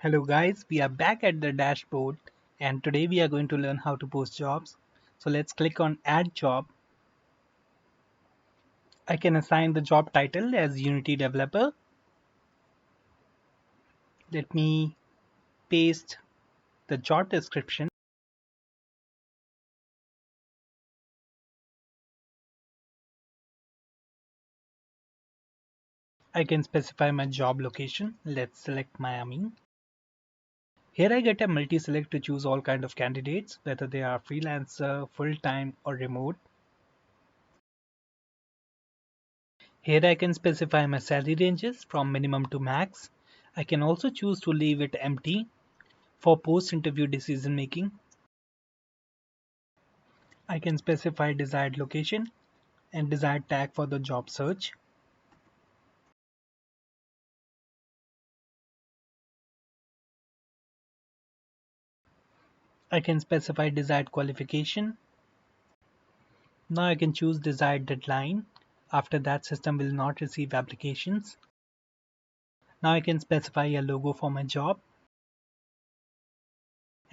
Hello guys, we are back at the dashboard and today we are going to learn how to post jobs. So let's click on add job. I can assign the job title as Unity developer. Let me paste the job description. I can specify my job location. Let's select Miami. Here I get a multi-select to choose all kind of candidates, whether they are freelancer, full-time or remote. Here I can specify my salary ranges from minimum to max. I can also choose to leave it empty for post-interview decision making. I can specify desired location and desired tag for the job search. I can specify desired qualification. Now I can choose desired deadline. After that, system will not receive applications. Now I can specify a logo for my job.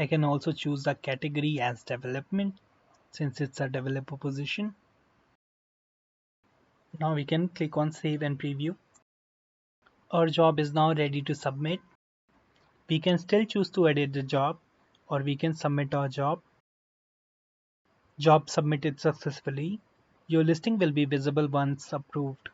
I can also choose the category as development since it's a developer position. Now we can click on save and preview. Our job is now ready to submit. We can still choose to edit the job or we can submit our job. Job submitted successfully. Your listing will be visible once approved.